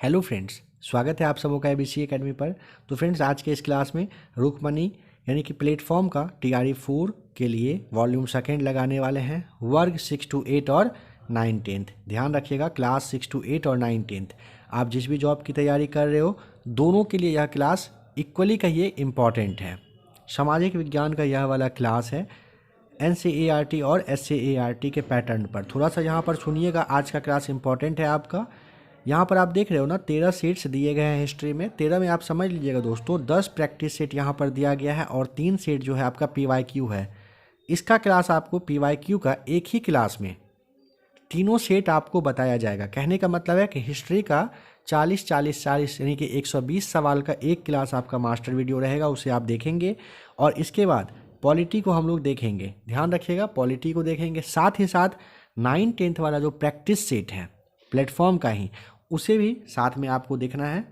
Hello friends, स्वागत है आप सबों का एबीसी एकेडमी पर। तो फ्रेंड्स, आज के इस क्लास में रुक्मणी यानी कि प्लेटफॉर्म का TRE 4 के लिए वॉल्यूम सेकेंड लगाने वाले हैं। वर्ग 6 to 8 और 9-10। ध्यान रखिएगा, क्लास 6 to 8 और 9-10 आप जिस भी जॉब की तैयारी कर रहे हो, दोनों के लिए यह क्लास इक्वली कहिए इम्पॉर्टेंट है। सामाजिक विज्ञान का यह वाला क्लास है NCERT और SCERT के पैटर्न पर। थोड़ा सा यहाँ पर सुनिएगा, आज का क्लास इंपॉर्टेंट है आपका। यहाँ पर आप देख रहे हो ना, 13 सीट्स दिए गए हैं हिस्ट्री में। 13 में आप समझ लीजिएगा दोस्तों, 10 प्रैक्टिस सेट यहाँ पर दिया गया है और 3 सेट जो है आपका PYQ है। इसका क्लास आपको PYQ का एक ही क्लास में तीनों सेट आपको बताया जाएगा। कहने का मतलब है कि हिस्ट्री का 40-40-40 यानी कि 120 सवाल का एक क्लास आपका मास्टर वीडियो रहेगा, उसे आप देखेंगे। और इसके बाद पॉलिटी को हम लोग देखेंगे, ध्यान रखिएगा, पॉलिटी को देखेंगे। साथ ही साथ 9-10 वाला जो प्रैक्टिस सेट है प्लेटफॉर्म का ही, उसे भी साथ में आपको देखना है।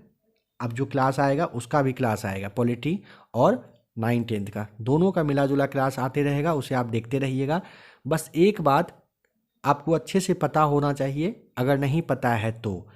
अब जो क्लास आएगा उसका भी क्लास आएगा, पॉलिटी और 9-10 का दोनों का मिला जुला क्लास आते रहेगा, उसे आप देखते रहिएगा। बस एक बात आपको अच्छे से पता होना चाहिए, अगर नहीं पता है तो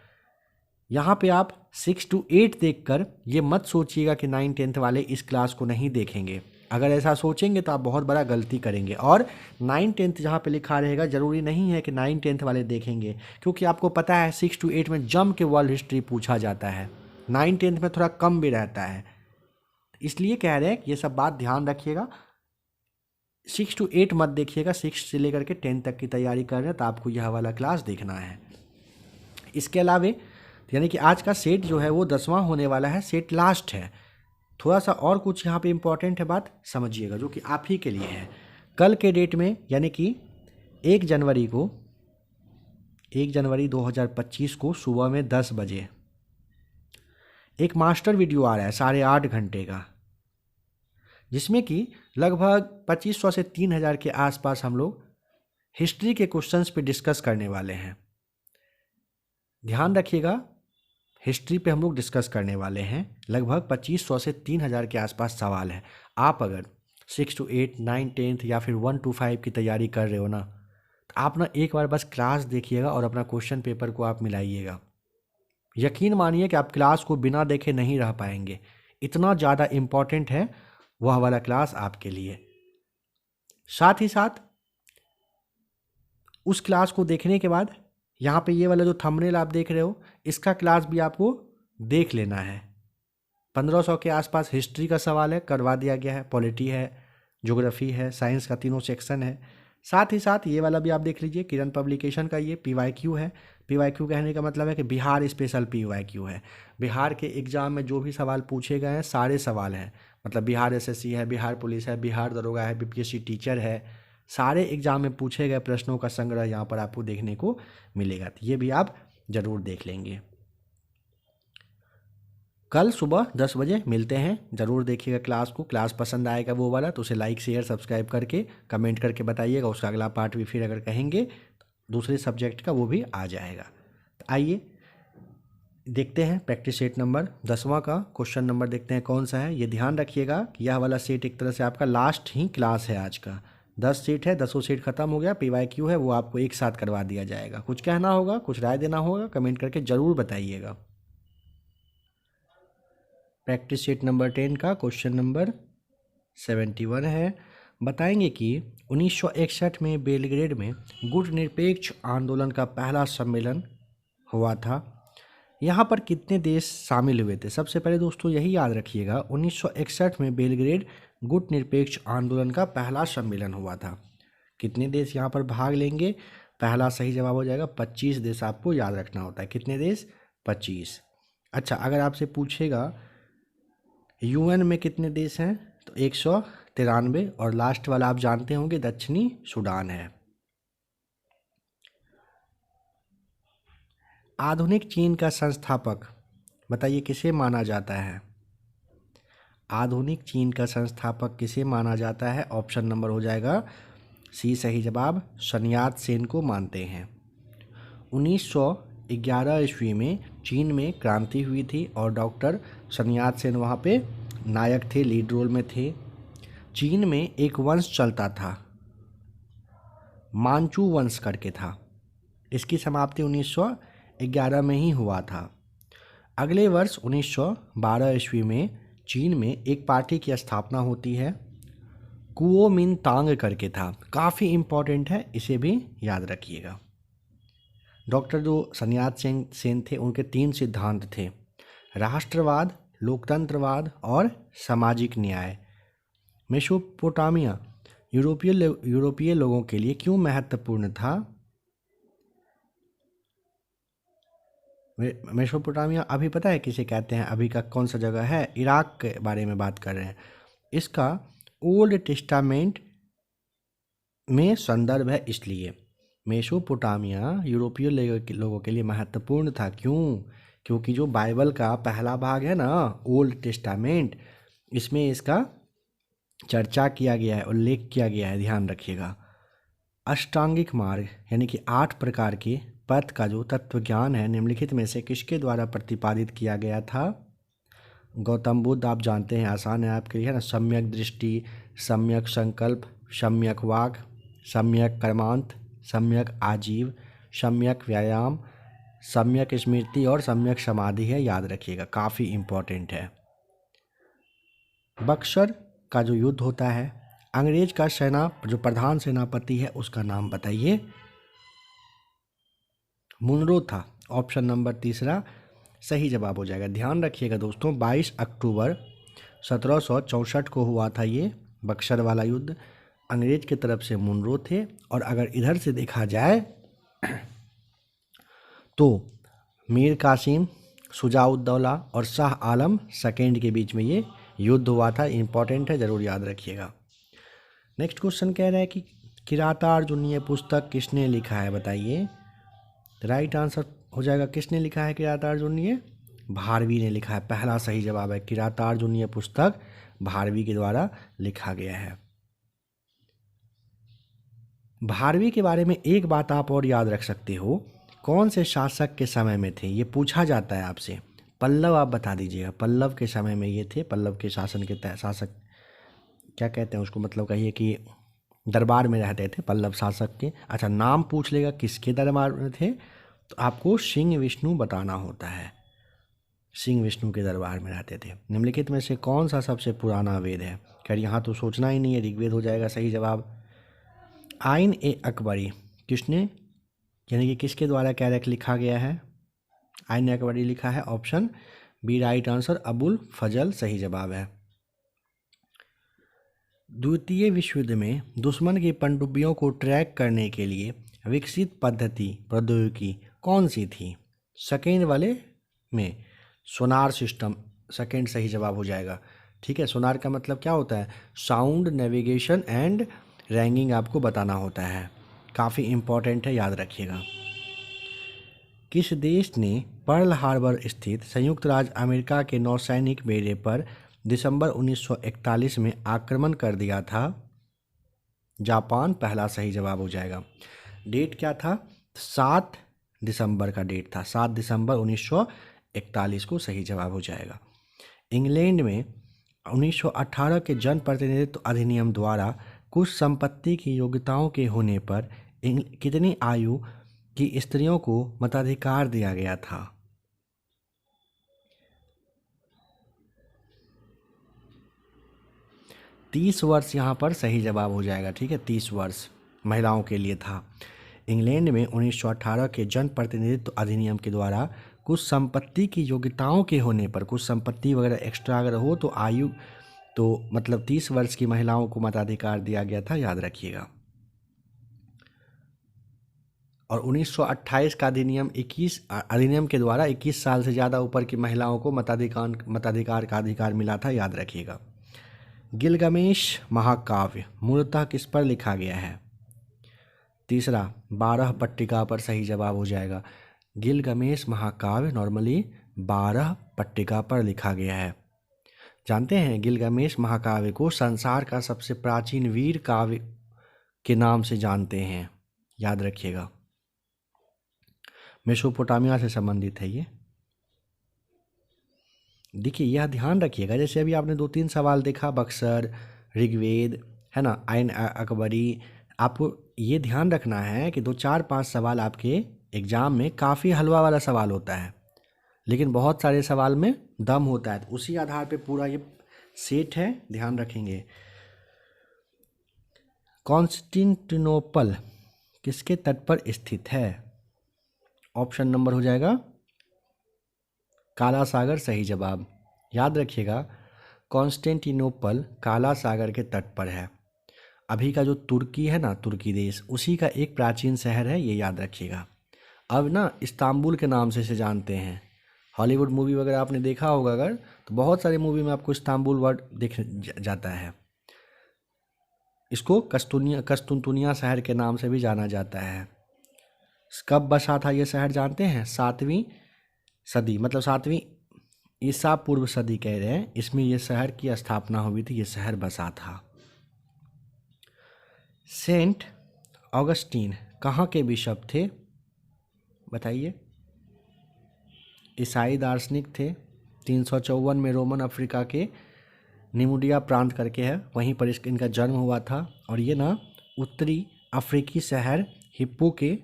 यहाँ पे आप 6 to 8 देखकर ये मत सोचिएगा कि 9-10 वाले इस क्लास को नहीं देखेंगे। अगर ऐसा सोचेंगे तो आप बहुत बड़ा गलती करेंगे। और 9-10 जहाँ पे लिखा रहेगा, ज़रूरी नहीं है कि 9-10 वाले देखेंगे, क्योंकि आपको पता है 6 to 8 में जम के वर्ल्ड हिस्ट्री पूछा जाता है, 9-10 में थोड़ा कम भी रहता है। इसलिए कह रहे हैं कि ये सब बात ध्यान रखिएगा। 6 to 8 मत देखिएगा, 6 से लेकर के 10 तक की तैयारी कर रहे हैं तो आपको यह वाला क्लास देखना है। इसके अलावा यानी कि आज का सेट जो है वो 10वां होने वाला है, सेट लास्ट है। थोड़ा सा और कुछ यहाँ पे इम्पॉर्टेंट है बात, समझिएगा, जो कि आप ही के लिए है। कल के डेट में यानी कि 1 जनवरी 2025 को सुबह में 10 बजे एक मास्टर वीडियो आ रहा है 8.5 घंटे का, जिसमें कि लगभग 2500 से 3000 के आसपास हम लोग हिस्ट्री के क्वेश्चंस पे डिस्कस करने वाले हैं। ध्यान रखिएगा, हिस्ट्री पे हम लोग डिस्कस करने वाले हैं। लगभग 2500 से 3000 के आसपास सवाल है। आप अगर 6 to 8, 9-10 या फिर 1 to 5 की तैयारी कर रहे हो ना, तो आप ना एक बार बस क्लास देखिएगा और अपना क्वेश्चन पेपर को आप मिलाइएगा। यकीन मानिए कि आप क्लास को बिना देखे नहीं रह पाएंगे, इतना ज़्यादा इम्पॉर्टेंट है वह वाला क्लास आपके लिए। साथ ही साथ उस क्लास को देखने के बाद यहाँ पे ये वाला जो थंबनेल आप देख रहे हो, इसका क्लास भी आपको देख लेना है। 1500 के आसपास हिस्ट्री का सवाल है, करवा दिया गया है। पॉलिटी है, ज्योग्राफी है, साइंस का तीनों सेक्शन है। साथ ही साथ ये वाला भी आप देख लीजिए, किरण पब्लिकेशन का ये PYQ है। PYQ कहने का मतलब है कि बिहार स्पेशल PYQ है। बिहार के एग्जाम में जो भी सवाल पूछे गए हैं, सारे सवाल हैं। मतलब बिहार SSC है, बिहार पुलिस है, बिहार दरोगा है, BPSC टीचर है, सारे एग्जाम में पूछे गए प्रश्नों का संग्रह यहाँ पर आपको देखने को मिलेगा। तो ये भी आप ज़रूर देख लेंगे। कल सुबह 10 बजे मिलते हैं, ज़रूर देखिएगा क्लास को। क्लास पसंद आएगा वो वाला तो उसे लाइक शेयर सब्सक्राइब करके कमेंट करके बताइएगा। उसका अगला पार्ट भी फिर अगर कहेंगे तो दूसरे सब्जेक्ट का वो भी आ जाएगा। तो आइए देखते हैं प्रैक्टिस सेट नंबर 10वां का क्वेश्चन नंबर देखते हैं कौन सा है। ये ध्यान रखिएगा कि यह वाला सेट एक तरह से आपका लास्ट ही क्लास है आज का। 10 सीट है, 10 सीट खत्म हो गया। PYQ है वो आपको एक साथ करवा दिया जाएगा। कुछ कहना होगा, कुछ राय देना होगा, कमेंट करके ज़रूर बताइएगा। प्रैक्टिस सेट नंबर 10 का क्वेश्चन नंबर 71 है। बताएंगे कि 1961 में बेलग्रेड में गुट निरपेक्ष आंदोलन का पहला सम्मेलन हुआ था। यहाँ पर कितने देश शामिल हुए थे? सबसे पहले दोस्तों यही याद रखिएगा, 1961 में बेलग्रेड गुट निरपेक्ष आंदोलन का पहला सम्मेलन हुआ था। कितने देश यहाँ पर भाग लेंगे? पहला सही जवाब हो जाएगा 25 देश। आपको याद रखना होता है कितने देश? 25। अच्छा, अगर आपसे पूछेगा UN में कितने देश हैं, तो 193। और लास्ट वाला आप जानते होंगे, दक्षिणी सूडान है। आधुनिक चीन का संस्थापक बताइए किसे माना जाता है? आधुनिक चीन का संस्थापक किसे माना जाता है? ऑप्शन नंबर हो जाएगा C सही जवाब, sun yat-sen को मानते हैं। 1911 ईस्वी में चीन में क्रांति हुई थी और डॉक्टर sun yat-sen वहाँ पे नायक थे, लीड रोल में थे। चीन में एक वंश चलता था, मांचू वंश करके था। इसकी समाप्ति 1911 में ही हुआ था। अगले वर्ष 1912 ईस्वी में चीन में एक पार्टी की स्थापना होती है, कुओमिंतांग करके था। काफ़ी इम्पोर्टेंट है, इसे भी याद रखिएगा। डॉक्टर जो सन्यात सेन थे उनके 3 सिद्धांत थे, राष्ट्रवाद, लोकतंत्रवाद और सामाजिक न्याय। मेसोपोटामिया यूरोपीय लोगों के लिए क्यों महत्वपूर्ण था? मेसोपोटामिया अभी पता है किसे कहते हैं? अभी का कौन सा जगह है? इराक के बारे में बात कर रहे हैं। इसका ओल्ड टेस्टामेंट में संदर्भ है, इसलिए मेसोपोटामिया यूरोपीय लोगों के लिए महत्वपूर्ण था। क्यों? क्योंकि जो बाइबल का पहला भाग है ना, ओल्ड टेस्टामेंट, इसमें इसका चर्चा किया गया है, उल्लेख किया गया है, ध्यान रखिएगा। अष्टांगिक मार्ग यानी कि 8 प्रकार के पथ का जो तत्व ज्ञान है निम्नलिखित में से किसके द्वारा प्रतिपादित किया गया था? गौतम बुद्ध, आप जानते हैं, आसान है आपके लिए, है ना। सम्यक दृष्टि, सम्यक संकल्प, सम्यक वाक, सम्यक कर्मांत, सम्यक आजीव, सम्यक व्यायाम, सम्यक स्मृति और सम्यक समाधि है, याद रखिएगा, काफ़ी इम्पोर्टेंट है। बक्सर का जो युद्ध होता है, अंग्रेज का जो प्रधान सेनापति है उसका नाम बताइए। मुनरो था। ऑप्शन नंबर 3 सही जवाब हो जाएगा। ध्यान रखिएगा दोस्तों, 22 अक्टूबर 1764 को हुआ था ये बक्सर वाला युद्ध। अंग्रेज की तरफ से मुनरो थे, और अगर इधर से देखा जाए तो मीर कासिम, शुजाउद्दौला और शाह आलम सेकेंड के बीच में ये युद्ध हुआ था। इंपॉर्टेंट है, ज़रूर याद रखिएगा। नेक्स्ट क्वेश्चन कह रहा है कि किरातार्जुनीय पुस्तक किसने लिखा है, बताइए। राइट आंसर हो जाएगा, किसने लिखा है किरातार्जुनीय? भारवी ने लिखा है। पहला सही जवाब है, किरातार्जुनीय पुस्तक भारवी के द्वारा लिखा गया है। भारवी के बारे में एक बात आप और याद रख सकते हो, कौन से शासक के समय में थे, ये पूछा जाता है आपसे। पल्लव आप बता दीजिएगा, पल्लव के समय में ये थे। पल्लव के शासन के शासक क्या कहते हैं उसको, मतलब कहिए कि दरबार में रहते थे पल्लव शासक के। अच्छा, नाम पूछ लेगा किसके दरबार में थे, तो आपको सिंह विष्णु बताना होता है। सिंह विष्णु के दरबार में रहते थे। निम्नलिखित में से कौन सा सबसे पुराना वेद है? खैर यहाँ तो सोचना ही नहीं है, ऋग्वेद हो जाएगा सही जवाब। आइन ए अकबरी किसने, यानी कि किसके द्वारा क्या लिखा गया है? आइन ए अकबरी लिखा है। Option B right answer, Abul Fazal सही जवाब है। द्वितीय विश्व युद्ध में दुश्मन की पनडुब्बियों को ट्रैक करने के लिए विकसित प्रौद्योगिकी कौन सी थी? सेकेंड वाले में सोनार सिस्टम सेकेंड सही जवाब हो जाएगा। ठीक है, सोनार का मतलब क्या होता है? साउंड, नेविगेशन एंड रैंगिंग आपको बताना होता है। काफ़ी इम्पोर्टेंट है, याद रखिएगा। किस देश ने पर्ल हार्बर स्थित संयुक्त राज्य अमेरिका के नौसैनिक बेड़े पर दिसंबर 1941 में आक्रमण कर दिया था? जापान पहला सही जवाब हो जाएगा। डेट क्या था? 7 दिसंबर का डेट था, 7 दिसंबर 1941 को सही जवाब हो जाएगा। इंग्लैंड में 1918 के जन प्रतिनिधित्व अधिनियम द्वारा कुछ संपत्ति की योग्यताओं के होने पर कितनी आयु की स्त्रियों को मताधिकार दिया गया था? 30 वर्ष यहाँ पर सही जवाब हो जाएगा। ठीक है, 30 वर्ष महिलाओं के लिए था। इंग्लैंड में 1918 के जन प्रतिनिधित्व अधिनियम के द्वारा कुछ संपत्ति की योग्यताओं के होने पर, कुछ संपत्ति वगैरह एक्स्ट्रा अगर हो तो आयु, तो मतलब 30 वर्ष की महिलाओं को मताधिकार दिया गया था, याद रखिएगा। और 1928 का अधिनियम के द्वारा 21 साल से ज़्यादा ऊपर की महिलाओं को मताधिकार का अधिकार मिला था, याद रखिएगा। गिलगामेश महाकाव्य मूलतः किस पर लिखा गया है? तीसरा 12 पट्टिका पर सही जवाब हो जाएगा। गिलगामेश महाकाव्य नॉर्मली 12 पट्टिका पर लिखा गया है। जानते हैं गिलगामेश महाकाव्य को संसार का सबसे प्राचीन वीर काव्य के नाम से जानते हैं, याद रखिएगा। मेसोपोटामिया से संबंधित है ये। देखिए यह ध्यान रखिएगा, जैसे अभी आपने 2-3 सवाल देखा, बक्सर, ऋग्वेद, है ना, आइन अकबरी, आपको ये ध्यान रखना है कि 2, 4, 5 सवाल आपके एग्जाम में काफ़ी हलवा वाला सवाल होता है, लेकिन बहुत सारे सवाल में दम होता है, तो उसी आधार पे पूरा ये सेट है, ध्यान रखेंगे। कॉन्स्टेंटिनोपल किसके तट पर स्थित है? ऑप्शन नंबर हो जाएगा काला सागर, सही जवाब। याद रखिएगा, कॉन्स्टेंटिनोपल काला सागर के तट पर है। अभी का जो तुर्की है ना, तुर्की देश, उसी का एक प्राचीन शहर है, ये याद रखिएगा। अब ना इस्तांबुल के नाम से इसे जानते हैं। हॉलीवुड मूवी वगैरह आपने देखा होगा अगर, तो बहुत सारी मूवी में आपको इस्तांबुल वर्ड दिख जाता है। इसको कस्तुनतुनिया शहर के नाम से भी जाना जाता है। कब बसा था ये शहर जानते हैं? 7वीं सदी, मतलब 7वीं ईसा पूर्व सदी कह रहे हैं, इसमें ये शहर की स्थापना हुई थी, ये शहर बसा था। सेंट ऑगस्टीन कहाँ के बिशप थे? बताइए। ईसाई दार्शनिक थे। 354 में रोमन अफ्रीका के निमुडिया प्रांत करके है, वहीं पर इनका जन्म हुआ था। और ये ना उत्तरी अफ्रीकी शहर हिप्पो के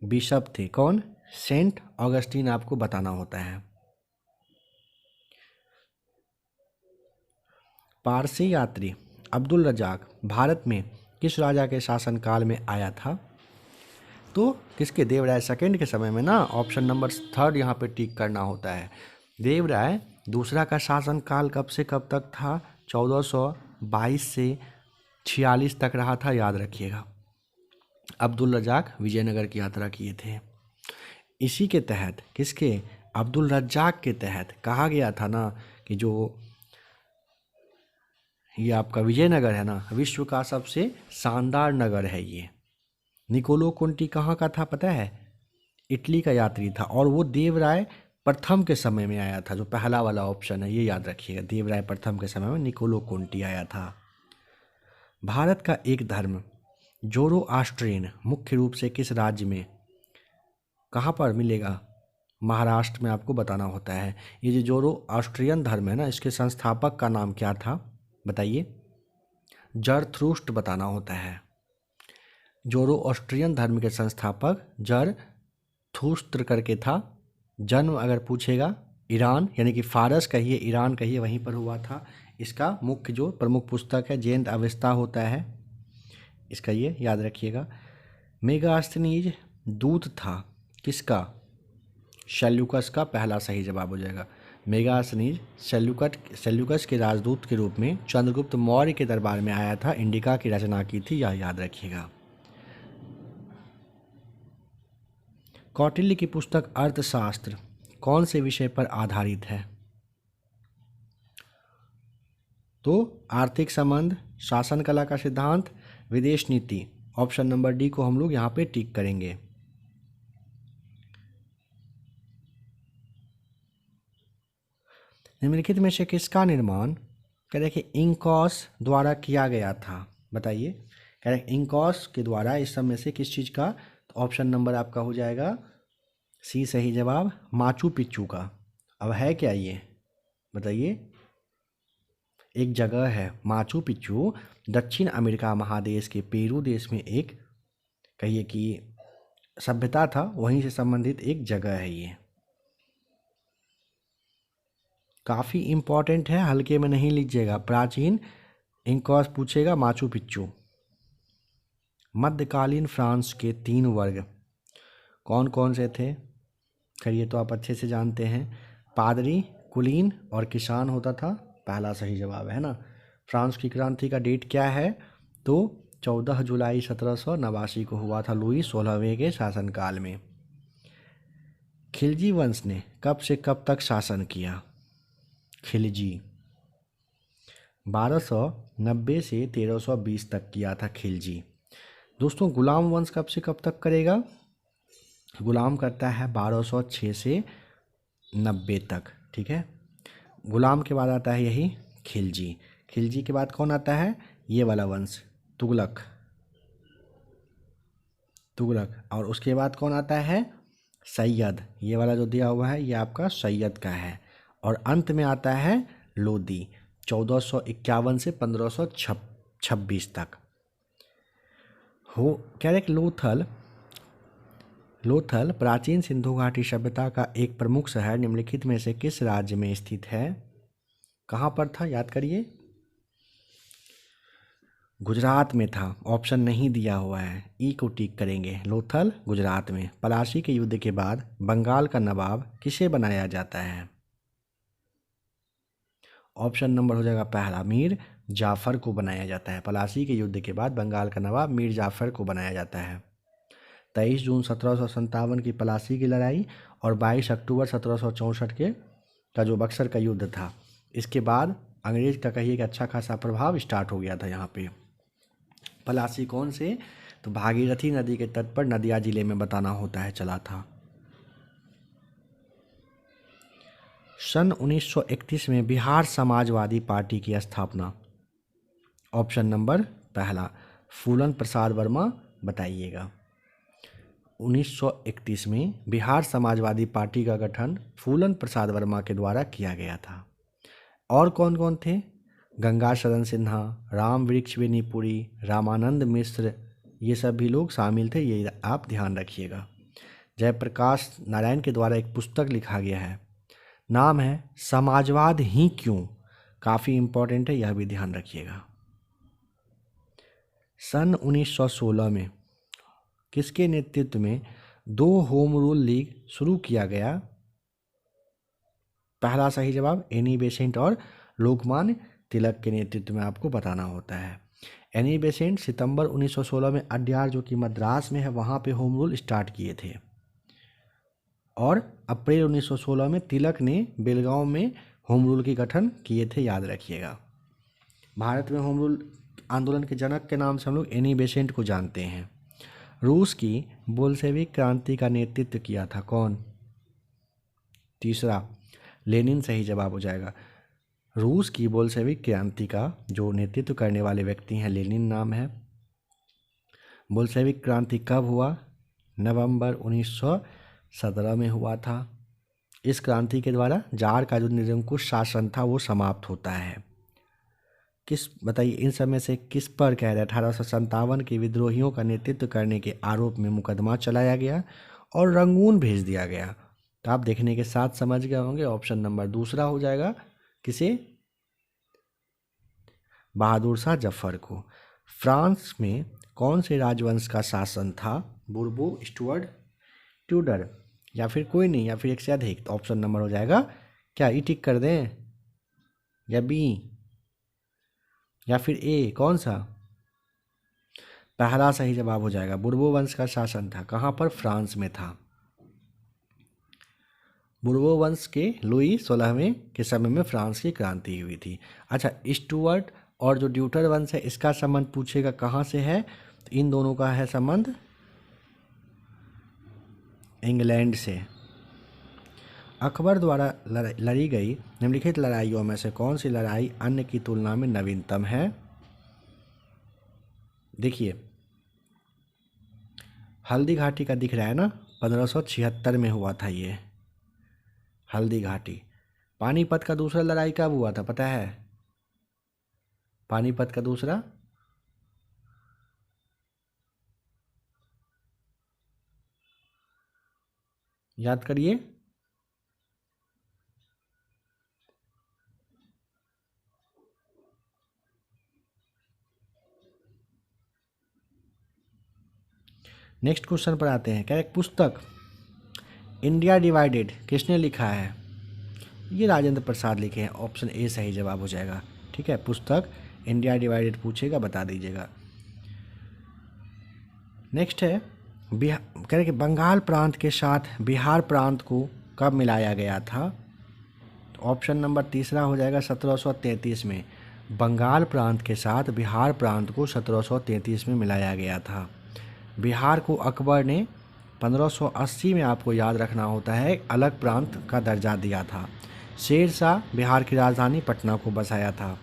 बिशप थे। कौन? सेंट ऑगस्टीन, आपको बताना होता है। पारसी यात्री अब्दुल रजाक भारत में किस राजा के शासनकाल में आया था? तो किसके? देवराय सेकंड के समय में ना। ऑप्शन नंबर 3 यहाँ पे टिक करना होता है। देवराय दूसरा का शासनकाल कब से कब तक था? 1422 से 46 तक रहा था, याद रखिएगा। अब्दुल रजाक विजयनगर की यात्रा किए थे। इसी के तहत, किसके? अब्दुल रज्जाक के तहत कहा गया था ना कि जो ये आपका विजयनगर है ना, विश्व का सबसे शानदार नगर है ये। निकोलो कोंटी कहाँ का था पता है? इटली का यात्री था, और वो देवराय प्रथम के समय में आया था। जो पहला वाला ऑप्शन है ये याद रखिएगा, देवराय प्रथम के समय में निकोलो कोंटी आया था। भारत का एक धर्म जोरोआस्ट्रियन मुख्य रूप से किस राज्य में, कहाँ पर मिलेगा? महाराष्ट्र में आपको बताना होता है। ये जो जोरोआस्ट्रियन धर्म है ना, इसके संस्थापक का नाम क्या था? बताइए। जरथ्रुस्ट बताना होता है। जोरोआस्ट्रियन धर्म के संस्थापक जरथुस्त्र करके था। जन्म अगर पूछेगा ईरान, यानी कि फारस कहिए, ईरान कहिए, वहीं पर हुआ था। इसका मुख्य जो प्रमुख पुस्तक है जैन अवेस्ता होता है, इसका ये याद रखिएगा। मेगास्थनीज दूत था किसका? सेल्यूकस का, पहला सही जवाब हो जाएगा। मेगास्थनीज सेल्यूकस के राजदूत के रूप में चंद्रगुप्त मौर्य के दरबार में आया था, इंडिका की रचना की थी, यह याद रखिएगा। कौटिल्य की पुस्तक अर्थशास्त्र कौन से विषय पर आधारित है? तो आर्थिक संबंध, शासन कला का सिद्धांत, विदेश नीति। ऑप्शन नंबर डी को हम लोग यहाँ पे टिक करेंगे। निम्नलिखित में से किसका निर्माण, कह रहे कि इंकॉस द्वारा किया गया था? बताइए। कह रहे इंकॉस के द्वारा इस सब में से किस चीज़ का? तो ऑप्शन नंबर आपका हो जाएगा सी, सही जवाब, माचू पिच्चू का। अब है क्या ये? बताइए। एक जगह है माचू पिच्चू, दक्षिण अमेरिका महादेश के पेरू देश में एक, कहिए कि सभ्यता था, वहीं से संबंधित एक जगह है ये। काफ़ी इम्पॉर्टेंट है, हल्के में नहीं लीजिएगा। प्राचीन इंकॉस पूछेगा, माचू पिच्चू। मध्यकालीन फ्रांस के 3 वर्ग कौन कौन से थे? खैर तो आप अच्छे से जानते हैं। पादरी, कुलीन और किसान होता था, पहला सही जवाब है ना। फ्रांस की क्रांति का डेट क्या है? तो 14 जुलाई 1789 को हुआ था, लुई 16वें के शासनकाल में। खिलजी वंश ने कब से कब तक शासन किया? खिलजी 1290 से 1320 तक किया था खिलजी। दोस्तों गुलाम वंश कब से कब तक करेगा? गुलाम करता है 1206 से 90 तक, ठीक है। गुलाम के बाद आता है यही खिलजी। खिलजी के बाद कौन आता है? ये वाला वंश, तुगलक। और उसके बाद कौन आता है? सैयद। ये वाला जो दिया हुआ है ये आपका सैयद का है। और अंत में आता है लोदी, 1451 से 1526 तक। हो क्या? एक लोथल लोथल प्राचीन सिंधु घाटी सभ्यता का एक प्रमुख शहर निम्नलिखित में से किस राज्य में स्थित है? कहाँ पर था, याद करिए। गुजरात में था। ऑप्शन नहीं दिया हुआ है, ई को टिक करेंगे। लोथल गुजरात में। पलासी के युद्ध के बाद बंगाल का नवाब किसे बनाया जाता है? ऑप्शन नंबर हो जाएगा पहला, मीर जाफर को बनाया जाता है। पलासी के युद्ध के बाद बंगाल का नवाब मीर जाफर को बनाया जाता है। 23 जून 1757 की पलासी की लड़ाई और 22 अक्टूबर 1764 के का जो बक्सर का युद्ध था, इसके बाद अंग्रेज का कहिए कि अच्छा खासा प्रभाव स्टार्ट हो गया था यहाँ पे। पलासी कौन से? तो भागीरथी नदी के तट पर नदिया जिले में बताना होता है चला था। सन 1931 में बिहार समाजवादी पार्टी की स्थापना। ऑप्शन नंबर पहला, फूलन प्रसाद वर्मा, बताइएगा। 1931 में बिहार समाजवादी पार्टी का गठन फूलन प्रसाद वर्मा के द्वारा किया गया था। और कौन कौन थे? गंगा शरण सिन्हा, राम वृक्ष बेनीपुरी, रामानंद मिश्र, ये सब भी लोग शामिल थे, ये आप ध्यान रखिएगा। जयप्रकाश नारायण के द्वारा एक पुस्तक लिखा गया है, नाम है समाजवाद ही क्यों, काफ़ी इम्पोर्टेंट है, यह भी ध्यान रखिएगा। सन 1916 में किसके नेतृत्व में 2 होम रूल लीग शुरू किया गया? पहला सही जवाब एनी बेसेंट और लोकमान्य तिलक के नेतृत्व में आपको बताना होता है। एनी बेसेंट सितंबर 1916 में अड्यार जो कि मद्रास में है वहाँ पे होम रूल स्टार्ट किए थे, और अप्रैल 1916 में तिलक ने बेलगांव में होम रूल के गठन किए थे, याद रखिएगा। भारत में होम रूल आंदोलन के जनक के नाम से हम लोग एनी बेसेंट को जानते हैं। रूस की बोल्शेविक क्रांति का नेतृत्व किया था कौन? तीसरा, लेनिन सही जवाब हो जाएगा। रूस की बोल्शेविक क्रांति का जो नेतृत्व करने वाले व्यक्ति हैं लेनिन नाम है। बोल्शेविक क्रांति कब हुआ? नवंबर 1917 में हुआ था। इस क्रांति के द्वारा जार का जो निरंकुश शासन था वो समाप्त होता है। किस बताइए इन सब में से किस पर कह रहे हैं? 1857 के विद्रोहियों का नेतृत्व करने के आरोप में मुकदमा चलाया गया और रंगून भेज दिया गया। तो आप देखने के साथ समझ गए होंगे, ऑप्शन नंबर दूसरा हो जाएगा। किसे? बहादुर शाह जफर को। फ्रांस में कौन से राजवंश का शासन था? बुर्बो, स्टुअर्ट, ट्यूडर, या फिर कोई नहीं, या फिर एक से अधिक? तो ऑप्शन नंबर हो जाएगा क्या, ई टिक कर दें, या बी, या फिर ए? कौन सा? पहला सही जवाब हो जाएगा। बुर्बो वंश का शासन था। कहाँ पर? फ्रांस में था। बुर्बो वंश के लुई 16वें के समय में फ्रांस की क्रांति हुई थी। अच्छा, स्टुअर्ट और जो ड्यूटर वंश है इसका संबंध पूछेगा कहाँ से है? तो इन दोनों का है संबंध इंग्लैंड से। अकबर द्वारा लड़ी गई निम्नलिखित लड़ाइयों में से कौन सी लड़ाई अन्य की तुलना में नवीनतम है? देखिए, हल्दी घाटी का दिख रहा है ना, 1576 में हुआ था ये हल्दी घाटी। पानीपत का दूसरा लड़ाई कब हुआ था पता है? पानीपत का दूसरा याद करिए। नेक्स्ट क्वेश्चन पर आते हैं। क्या एक पुस्तक इंडिया डिवाइडेड किसने लिखा है? ये राजेंद्र प्रसाद लिखे हैं। ऑप्शन ए सही जवाब हो जाएगा। ठीक है, पुस्तक इंडिया डिवाइडेड पूछेगा, बता दीजिएगा। नेक्स्ट है बिहार, कह रहे कि बंगाल प्रांत के साथ बिहार प्रांत को कब मिलाया गया था? तो ऑप्शन नंबर तीसरा हो जाएगा 1733 में। बंगाल प्रांत के साथ बिहार प्रांत को 1733 में मिलाया गया था। बिहार को अकबर ने 1580 में, आपको याद रखना होता है, अलग प्रांत का दर्जा दिया था। शेर शाह बिहार की राजधानी पटना को बसाया था।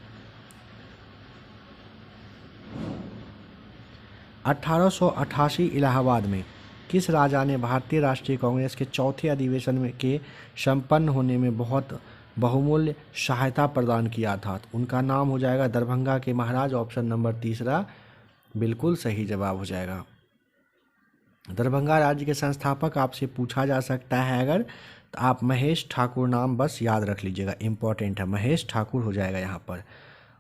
1888 इलाहाबाद में किस राजा ने भारतीय राष्ट्रीय कांग्रेस के चौथे अधिवेशन में के संपन्न होने में बहुत बहुमूल्य सहायता प्रदान किया था? तो उनका नाम हो जाएगा दरभंगा के महाराज। ऑप्शन नंबर तीसरा बिल्कुल सही जवाब हो जाएगा। दरभंगा राज्य के संस्थापक आपसे पूछा जा सकता है अगर, तो आप महेश ठाकुर नाम बस याद रख लीजिएगा, इंपॉर्टेंट है, महेश ठाकुर हो जाएगा यहाँ पर।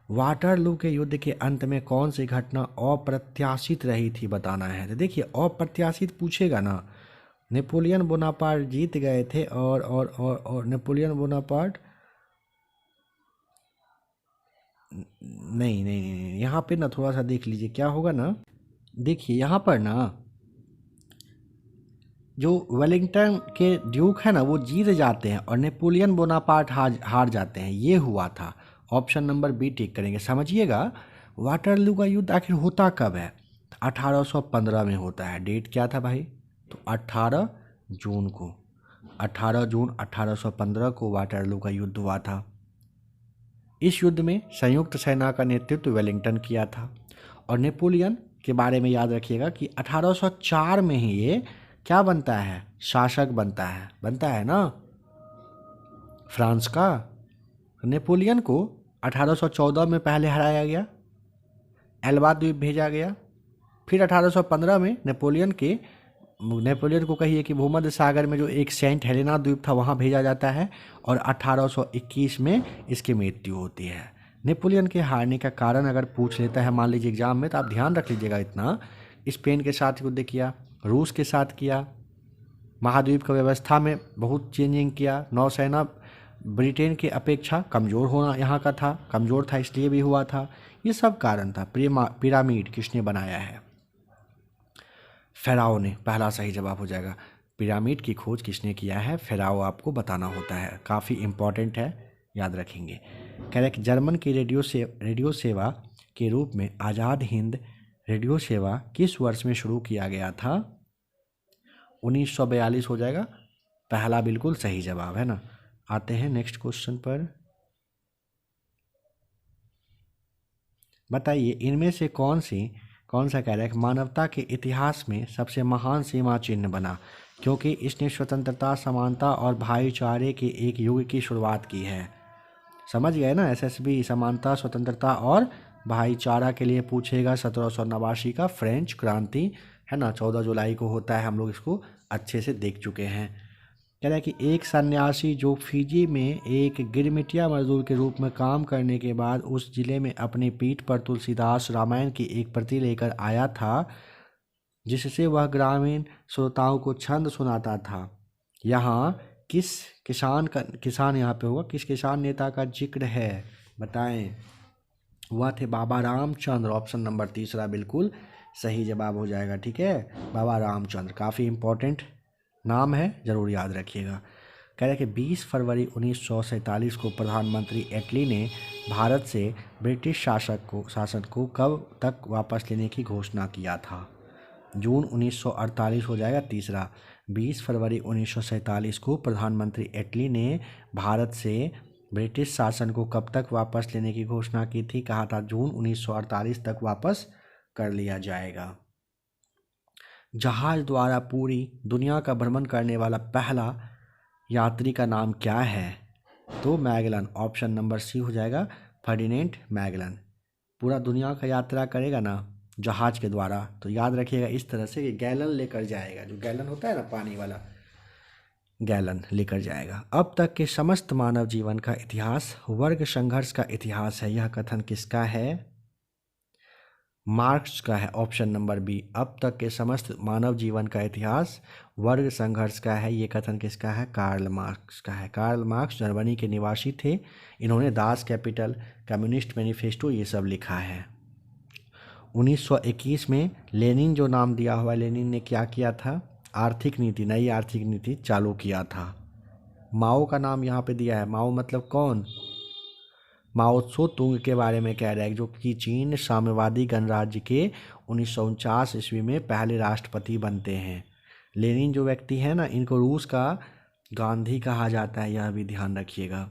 वाटरलू के युद्ध के अंत में कौन सी घटना अप्रत्याशित रही थी बताना है। तो देखिए अप्रत्याशित पूछेगा ना, नेपोलियन बोनापार्ट जीत गए थे और नेपोलियन बोनापार्ट नहीं, यहाँ पे ना थोड़ा सा देख लीजिए क्या होगा ना। देखिए यहाँ पर ना जो वेलिंगटन के ड्यूक है ना वो जीत जाते हैं और नेपोलियन बोनापार्ट हार जाते हैं, ये हुआ था। ऑप्शन नंबर बी टिक करेंगे। समझिएगा वाटरलू का युद्ध आखिर होता कब है, 1815 में होता है। डेट क्या था भाई, तो 18 जून को, 18 जून 1815 को वाटरलू का युद्ध हुआ था। इस युद्ध में संयुक्त सेना का नेतृत्व वेलिंगटन किया था। और नेपोलियन के बारे में याद रखिएगा कि 1804 में ही ये क्या बनता है, शासक बनता है ना फ्रांस का। नेपोलियन को 1814 में पहले हराया गया, एल्बा द्वीप भेजा गया, फिर 1815 में नेपोलियन को कहिए कि भूमध्य सागर में जो एक सेंट हेलेना द्वीप था वहाँ भेजा जाता है और 1821 में इसकी मृत्यु होती है। नेपोलियन के हारने का कारण अगर पूछ लेता है मान लीजिए एग्जाम में, तो आप ध्यान रख लीजिएगा इतना, स्पेन के साथ युद्ध किया, रूस के साथ किया, महाद्वीप की व्यवस्था में बहुत चेंजिंग किया, नौसेना ब्रिटेन की अपेक्षा कमज़ोर होना यहाँ का था, कमज़ोर था इसलिए भी हुआ था, ये सब कारण था। पिरामिड किसने बनाया है, फ़ाराओ ने, पहला सही जवाब हो जाएगा। पिरामिड की खोज किसने किया है, फ़ाराओ आपको बताना होता है, काफ़ी इम्पॉर्टेंट है, याद रखेंगे। कह रहे कि जर्मन की रेडियो सेवा के रूप में आज़ाद हिंद रेडियो सेवा किस वर्ष में शुरू किया गया था, 1942 हो जाएगा, पहला बिल्कुल सही जवाब है ना। आते हैं नेक्स्ट क्वेश्चन पर। बताइए इनमें से कौन सा कह रहा है कि मानवता के इतिहास में सबसे महान सीमा चिन्ह बना, क्योंकि इसने स्वतंत्रता, समानता और भाईचारे के एक युग की शुरुआत की है। समझ गए ना, एसएसबी समानता, स्वतंत्रता और भाईचारा के लिए पूछेगा। 1789 का फ्रेंच क्रांति है ना, 14 जुलाई को होता है, हम लोग इसको अच्छे से देख चुके हैं। कह रहा है कि एक सन्यासी जो फिजी में एक गिरमिटिया मजदूर के रूप में काम करने के बाद उस जिले में अपनी पीठ पर तुलसीदास रामायण की एक प्रति लेकर आया था, जिससे वह ग्रामीण श्रोताओं को छंद सुनाता था। यहाँ किस किसान यहाँ पे होगा, किस किसान नेता का जिक्र है बताएं। वह थे बाबा रामचंद्र, ऑप्शन नंबर तीसरा बिल्कुल सही जवाब हो जाएगा। ठीक है, बाबा रामचंद्र काफ़ी इम्पोर्टेंट नाम है, ज़रूर याद रखिएगा। कह रहे कि 20 फरवरी 1947 को प्रधानमंत्री एटली ने भारत से ब्रिटिश शासन को कब तक वापस लेने की घोषणा किया था, जून 1948 हो जाएगा तीसरा। 20 फरवरी 1947 को प्रधानमंत्री एटली ने भारत से ब्रिटिश शासन को कब तक वापस लेने की घोषणा की थी, कहा था जून 1948 तक वापस कर लिया जाएगा। जहाज द्वारा पूरी दुनिया का भ्रमण करने वाला पहला यात्री का नाम क्या है, तो मैगलन, ऑप्शन नंबर सी हो जाएगा, फर्डिनेंड मैगलन। पूरा दुनिया का यात्रा करेगा ना जहाज के द्वारा, तो याद रखिएगा इस तरह से कि गैलन लेकर जाएगा, जो गैलन होता है ना पानी वाला, गैलन लेकर जाएगा। अब तक के समस्त मानव जीवन का इतिहास वर्ग संघर्ष का इतिहास है, यह कथन किसका है, मार्क्स का है, ऑप्शन नंबर बी। अब तक के समस्त मानव जीवन का इतिहास वर्ग संघर्ष का है, ये कथन किसका है, कार्ल मार्क्स का है। कार्ल मार्क्स जर्मनी के निवासी थे, इन्होंने दास कैपिटल, कम्युनिस्ट मैनिफेस्टो ये सब लिखा है। 1921 में लेनिन जो नाम दिया हुआ, लेनिन ने क्या किया था, नई आर्थिक नीति चालू किया था। माओ का नाम यहाँ पे दिया है, माओ मतलब कौन, माओ त्सो तुंग के बारे में कह रहा है, जो कि चीन साम्यवादी गणराज्य के 1949 ईस्वी में पहले राष्ट्रपति बनते हैं। लेनिन जो व्यक्ति है ना, इनको रूस का गांधी कहा जाता है, यह भी ध्यान रखिएगा।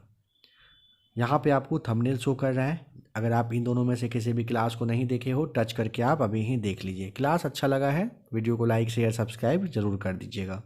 यहाँ पे आपको थंबनेल शो कर रहा है, अगर आप इन दोनों में से किसी भी क्लास को नहीं देखे हो, टच करके आप अभी ही देख लीजिए। क्लास अच्छा लगा है, वीडियो को लाइक शेयर सब्सक्राइब जरूर कर दीजिएगा।